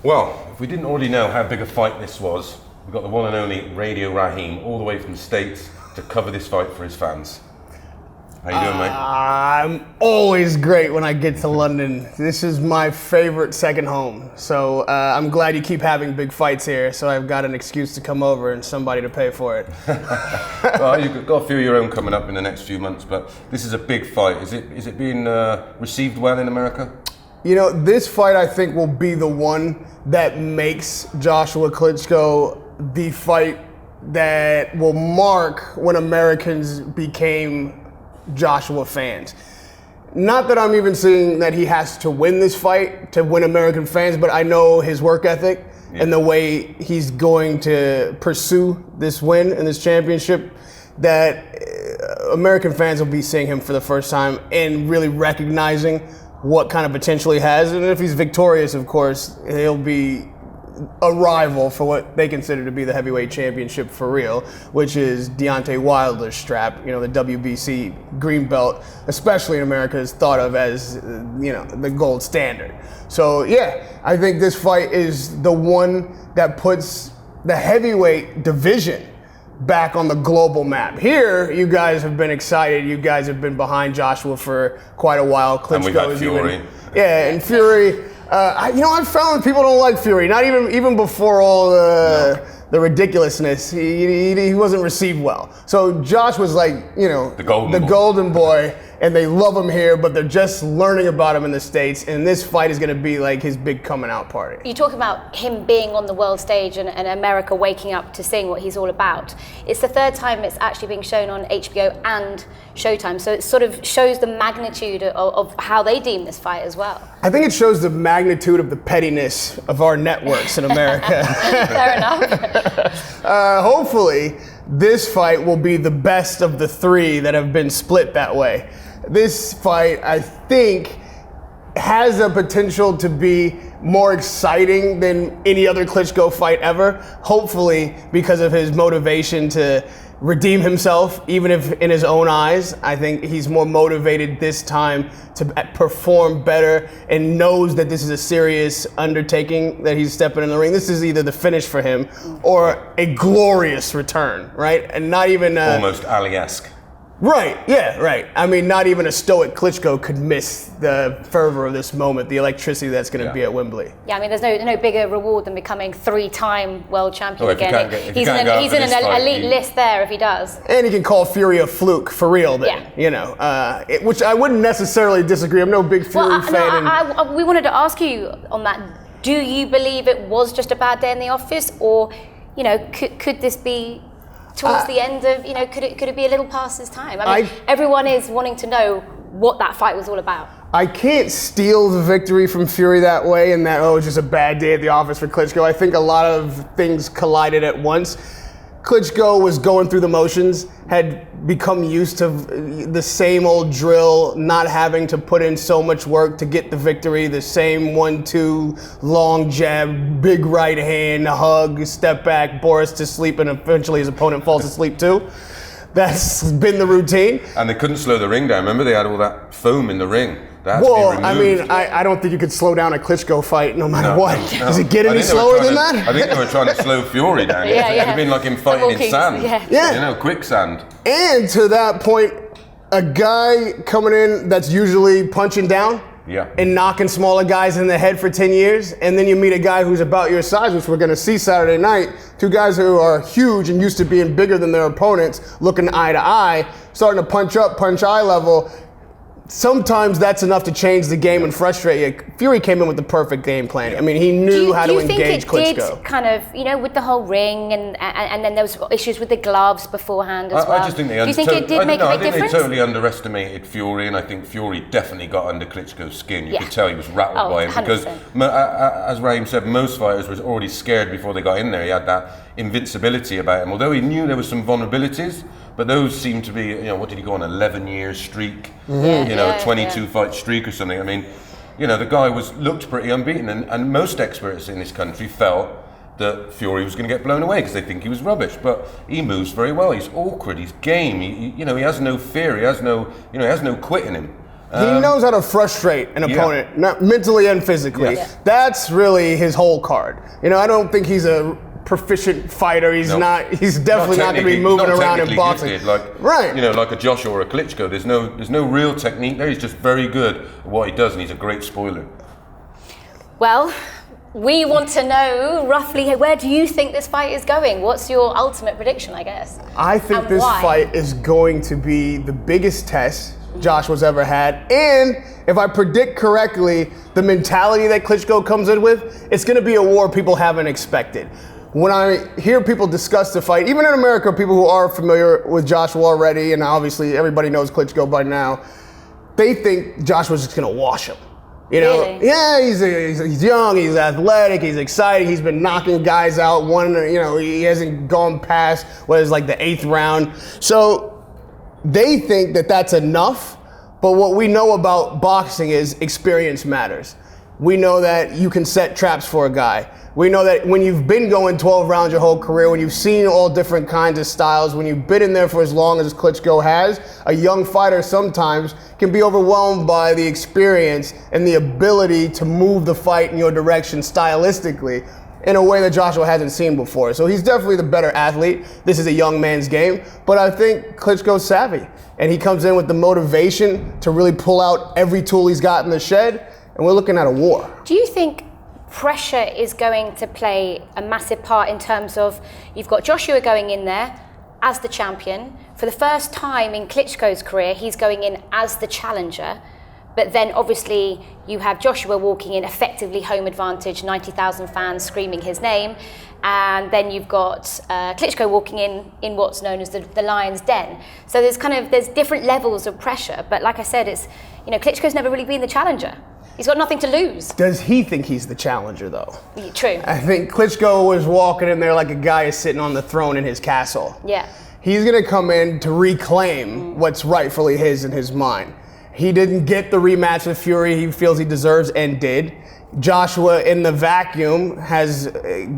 Well, if we didn't already know how big a fight this was, we've got the one and only Radio Rahim all the way from the States to cover this fight for his fans. How you doing, mate? I'm always great when I get to London. This is my favorite second home. So I'm glad you keep having big fights here, so I've got an excuse to come over and somebody to pay for it. Well, you've got a few of your own coming up in the next few months, but this is a big fight. Is it being received well in America? You know, this fight I think will be the one that makes Joshua Klitschko the fight that will mark when Americans became Joshua fans. Not that I'm even saying that he has to win this fight to win American fans, but I know his work ethic and the way he's going to pursue this win and this championship, that American fans will be seeing him for the first time and really recognizing what kind of potential he has. And if he's victorious, of course, he'll be a rival for what they consider to be the heavyweight championship for real, which is Deontay Wilder's strap. You know, the WBC green belt, especially in America, is thought of as, the gold standard. So yeah, I think this fight is the one that puts the heavyweight division back on the global map. Here, you guys have been excited. You guys have been behind Joshua for quite a while. Klitschko, and we've got Fury. And Fury. I've found people don't like Fury. Not even before all the ridiculousness, he wasn't received well. So Josh was like, the golden boy, and they love him here, but they're just learning about him in the States. And this fight is going to be like his big coming out party. You talk about him being on the world stage and America waking up to seeing what he's all about. It's the third time it's actually being shown on HBO and Showtime, so it sort of shows the magnitude of how they deem this fight as well. I think it shows the magnitude of the pettiness of our networks in America. Fair enough. Hopefully, this fight will be the best of the three that have been split that way. This fight, I think, has a potential to be more exciting than any other Klitschko fight ever. Hopefully, because of his motivation to redeem himself, even if in his own eyes. I think he's more motivated this time to perform better and knows that this is a serious undertaking that he's stepping in the ring. This is either the finish for him or a glorious return, right? And not even almost Ali-esque. Right, yeah, right. I mean, not even a stoic Klitschko could miss the fervor of this moment, the electricity that's going to be at Wembley. Yeah, I mean, there's no bigger reward than becoming three-time world champion again. He's in an elite list there if he does. And he can call Fury a fluke for real then, which I wouldn't necessarily disagree. I'm no big Fury fan. We wanted to ask you on that. Do you believe it was just a bad day in the office, or, could this be towards the end of, could it be a little past his time? I mean, everyone is wanting to know what that fight was all about. I can't steal the victory from Fury that way and that, it's just a bad day at the office for Klitschko. I think a lot of things collided at once. Klitschko was going through the motions, had become used to the same old drill, not having to put in so much work to get the victory, the same 1-2, long jab, big right hand, hug, step back, Boris to sleep, and eventually his opponent falls asleep too. That's been the routine. And they couldn't slow the ring down. Remember, they had all that foam in the ring. I don't think you could slow down a Klitschko fight no matter what. No. Does it get any slower than that? I think they were trying to slow Fury down. It would have been like him fighting in sand. Quicksand. And to that point, a guy coming in that's usually punching down and knocking smaller guys in the head for 10 years, and then you meet a guy who's about your size, which we're going to see Saturday night, two guys who are huge and used to being bigger than their opponents, looking eye to eye, starting to punch up, punch eye level. Sometimes that's enough to change the game and frustrate you. Fury came in with the perfect game plan. I mean, he knew how to engage Klitschko. Do you think it did kind of, with the whole ring and then there was issues with the gloves beforehand as well? I just think do you think it did make a big difference? I think they totally underestimated Fury, and I think Fury definitely got under Klitschko's skin. You could tell he was rattled by him 100%. Because, as Rahim said, most fighters were already scared before they got in there. He had that invincibility about him, although he knew there were some vulnerabilities. But those seem to be, what did he go on, 11-year streak, 22-fight streak or something. I mean, the guy looked pretty unbeaten, and most experts in this country felt that Fury was going to get blown away because they think he was rubbish. But he moves very well. He's awkward. He's game. He has no fear. He has no quit in him. He knows how to frustrate an opponent, not mentally and physically. Yeah. That's really his whole card. You know, I don't think he's a proficient fighter. He's definitely not going to be moving around in boxing. Gifted, like, you know, like a Joshua or a Klitschko. There's no real technique there. He's just very good at what he does, and he's a great spoiler. Well, we want to know roughly where do you think this fight is going? What's your ultimate prediction, I guess? I think this fight is going to be the biggest test Joshua's ever had. And if I predict correctly, the mentality that Klitschko comes in with, it's going to be a war people haven't expected. When I hear people discuss the fight, even in America, people who are familiar with Joshua already, and obviously everybody knows Klitschko by now, they think Joshua's just going to wash him. You know, really? Yeah, he's young, he's athletic, he's exciting, he's been knocking guys out. He hasn't gone past what is like the 8th round. So they think that that's enough, but what we know about boxing is experience matters. We know that you can set traps for a guy. We know that when you've been going 12 rounds your whole career, when you've seen all different kinds of styles, when you've been in there for as long as Klitschko has, a young fighter sometimes can be overwhelmed by the experience and the ability to move the fight in your direction stylistically in a way that Joshua hasn't seen before. So he's definitely the better athlete. This is a young man's game, but I think Klitschko's savvy, and he comes in with the motivation to really pull out every tool he's got in the shed, and we're looking at a war. Do you think pressure is going to play a massive part in terms of you've got Joshua going in there as the champion? For the first time in Klitschko's career, he's going in as the challenger. But then obviously you have Joshua walking in effectively home advantage, 90,000 fans screaming his name. And then you've got Klitschko walking in what's known as the Lion's Den. So there's different levels of pressure. But like I said, Klitschko's never really been the challenger. He's got nothing to lose. Does he think he's the challenger, though? True. I think Klitschko was walking in there like a guy is sitting on the throne in his castle. Yeah. He's going to come in to reclaim what's rightfully his in his mind. He didn't get the rematch with Fury he feels he deserves and did. Joshua, in the vacuum, has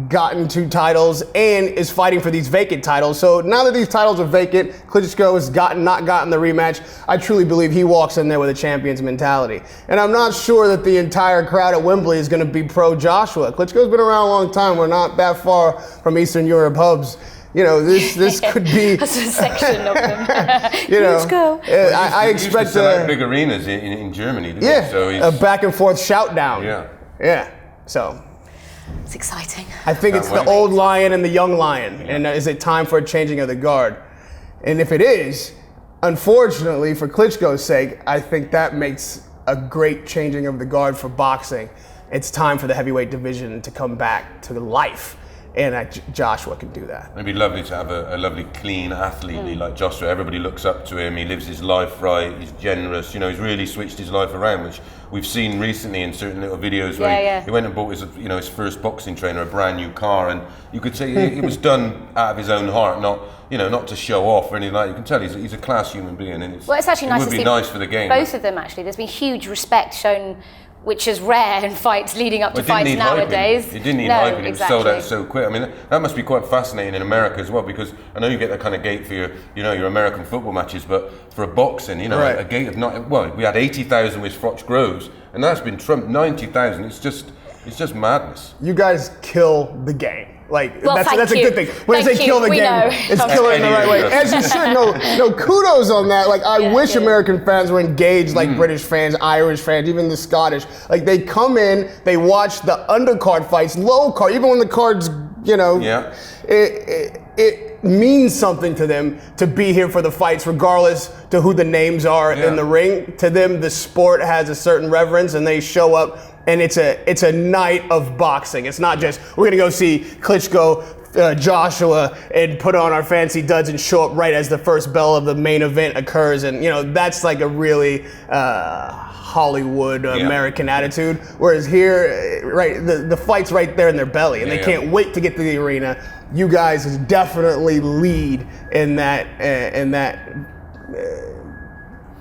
gotten 2 titles and is fighting for these vacant titles. So now that these titles are vacant, Klitschko has not gotten the rematch. I truly believe he walks in there with a champion's mentality. And I'm not sure that the entire crowd at Wembley is going to be pro-Joshua. Klitschko's been around a long time. We're not that far from Eastern Europe hubs. You know, this could be a section of them. Let's go. I expect big arenas in Germany. So a back and forth shout down. Yeah. So it's exciting. I think it's the old lion and the young lion. And is it time for a changing of the guard? And if it is, unfortunately, for Klitschko's sake, I think that makes a great changing of the guard for boxing. It's time for the heavyweight division to come back to life. And Joshua can do that. It'd be lovely to have a lovely, clean athlete like Joshua. Everybody looks up to him. He lives his life right. He's generous. He's really switched his life around, which we've seen recently in certain little videos where he went and bought his first boxing trainer a brand new car, and you could say it was done out of his own heart, not to show off or anything like that. You can tell he's a class human being, and it's actually nice. It would be nice for the game. Both of them actually. There's been huge respect shown, which is rare in fights leading up to fights nowadays. It didn't need hyping. It was sold out so quick. I mean, that must be quite fascinating in America as well, because I know you get that kind of gate for your American football matches, but for a boxing, a gate of we had 80,000 with Froch Groves, and that's been trumped 90,000. It's just madness. You guys kill the game. That's a good thing. When they kill the game, it's killing it the right way. As you should. No, kudos on that. I wish American fans were engaged like British fans, Irish fans, even the Scottish. They come in, they watch the undercard fights, low card, even when the card's, it means something to them to be here for the fights, regardless to who the names are in the ring. To them, the sport has a certain reverence, and they show up. And it's a night of boxing. It's not just we're gonna go see Klitschko, Joshua, and put on our fancy duds and show up right as the first bell of the main event occurs. And that's like a really Hollywood American attitude. Whereas here, the fight's right there in their belly, and they can't wait to get to the arena. You guys definitely lead in that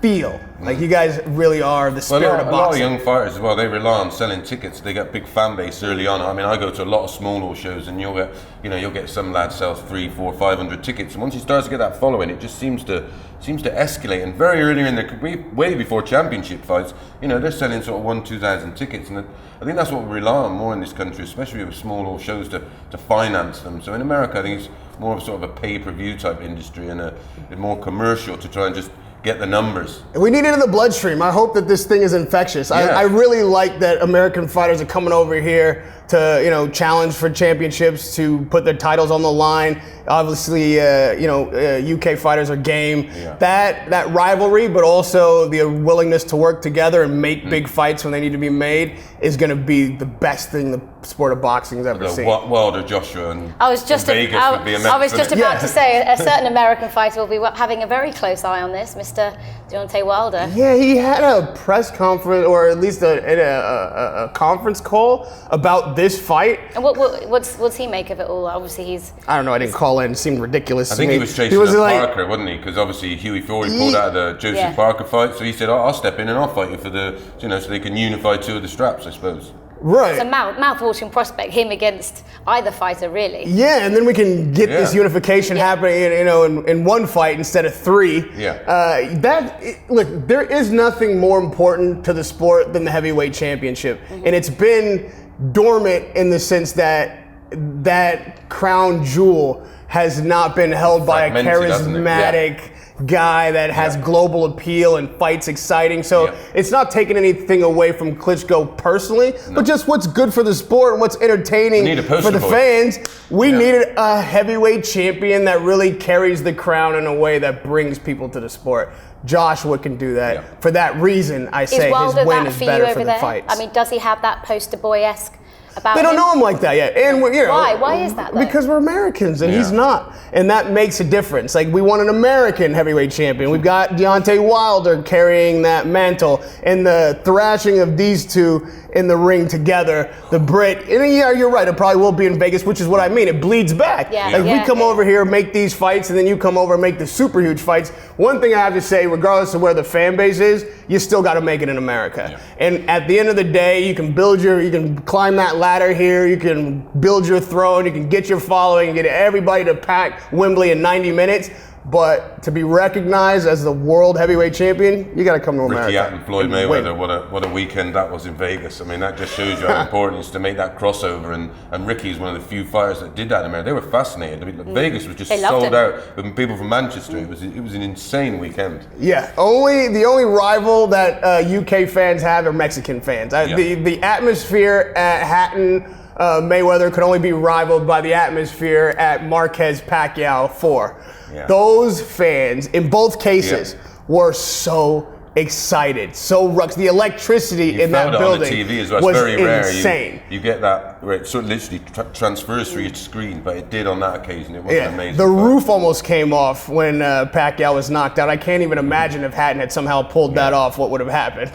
feel. Like you guys really are the spirit of boxing. A lot of young fighters as well, they rely on selling tickets. They get big fan base early on. I mean, I go to a lot of small shows, and you'll get some lad sells 300, 400, 500 tickets, and once he starts to get that following, it just seems to escalate. And very early in their career, way before championship fights, they're selling sort of 1,000, 2,000 tickets, and I think that's what we rely on more in this country, especially with small shows to finance them. So in America, I think it's more of sort of a pay-per-view type industry and a more commercial to try and just get the numbers. We need it in the bloodstream. I hope that this thing is infectious. Yeah. I really like that American fighters are coming over here to challenge for championships, to put their titles on the line. Obviously, UK fighters are game. Yeah. That rivalry, but also the willingness to work together and make big fights when they need to be made is going to be the best thing the sport of boxing's ever seen. Wilder, Joshua, and Vegas would be amazing. I was just about to say a certain American fighter will be having a very close eye on this, Mr. Deontay Wilder. Yeah, he had a press conference, or at least a conference call about this fight. And what's he make of it all? Obviously, I don't know. I didn't call in. It seemed ridiculous. I think he was chasing Parker, wasn't he? Because obviously Hughie Fury pulled out of the Joseph Parker fight, so he said, "I'll step in and I'll fight you for the, so they can unify two of the straps, I suppose." Right. It's a mouth-watering prospect, him against either fighter, really. Yeah, and then we can get this unification happening, in one fight instead of three. Yeah. Look, there is nothing more important to the sport than the heavyweight championship, and it's been dormant in the sense that crown jewel has not been held by a charismatic guy that has global appeal and fights exciting. So it's not taking anything away from Klitschko personally, but just what's good for the sport and what's entertaining for the fans. We needed a heavyweight champion that really carries the crown in a way that brings people to the sport. Joshua can do that. Yeah. For that reason, I say his win is better for the fights. I mean, does he have that poster boy-esque about They don't know him like that yet. And why? Why is that, though? Because we're Americans and he's not. And that makes a difference. Like, we want an American heavyweight champion. We've got Deontay Wilder carrying that mantle. And the thrashing of these two in the ring together, the Brit, and you're right, it probably will be in Vegas, which is what I mean. It bleeds back. We come over here, make these fights, and then you come over and make the super huge fights. One thing I have to say, regardless of where the fan base is, you still got to make it in America. Yeah. And at the end of the day, you can climb that ladder here, you can build your throne, you can get your following, and get everybody to pack Wembley in 90 minutes. But to be recognized as the world heavyweight champion, you got to come to America. Ricky Hatton, Floyd Mayweather, what a weekend that was in Vegas. I mean, that just shows you how important it is to make that crossover. And Ricky's one of the few fighters that did that in America. They were fascinated. I mean, Vegas was just sold out with people from Manchester. It was an insane weekend. Yeah, the only rival that UK fans have are Mexican fans. The atmosphere at Hatton Mayweather could only be rivaled by the atmosphere at Marquez Pacquiao 4. Yeah. Those fans, in both cases, were so excited, so rucks. The electricity in that building on the TV as well. was very insane. Rare. You get that where it sort of literally transfers through your screen, but it did on that occasion. It was amazing. The roof almost came off when Pacquiao was knocked out. I can't even imagine if Hatton had somehow pulled that off, what would have happened.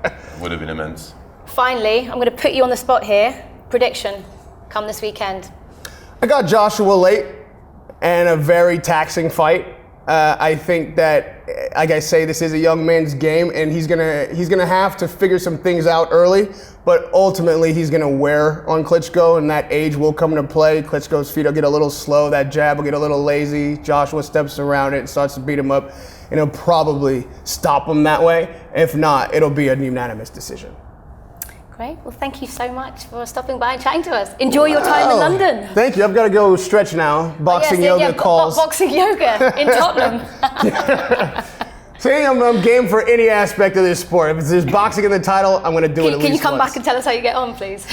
It would have been immense. Finally, I'm going to put you on the spot here. Prediction, come this weekend. I got Joshua late and a very taxing fight. I think that, like I say, this is a young man's game, and he's gonna have to figure some things out early. But ultimately, he's gonna wear on Klitschko, and that age will come into play. Klitschko's feet will get a little slow, that jab will get a little lazy. Joshua steps around it and starts to beat him up, and he'll probably stop him that way. If not, it'll be a unanimous decision. Great. Well, thank you so much for stopping by and chatting to us. Enjoy your time in London. Thank you. I've got to go stretch now. Boxing yoga calls. Boxing yoga in Tottenham. See, I'm game for any aspect of this sport. If there's boxing in the title, I'm going to do it at least Can you come once. back and tell us how you get on, please?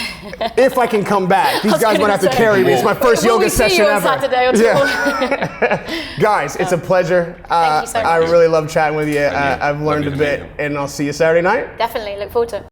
If I can come back. These guys might have to carry me. It's my first yoga session ever. Saturday or Guys, it's a pleasure. Thank you so much. I really love chatting with you. I've learned a bit, and I'll see you Saturday night. Definitely. Look forward to it.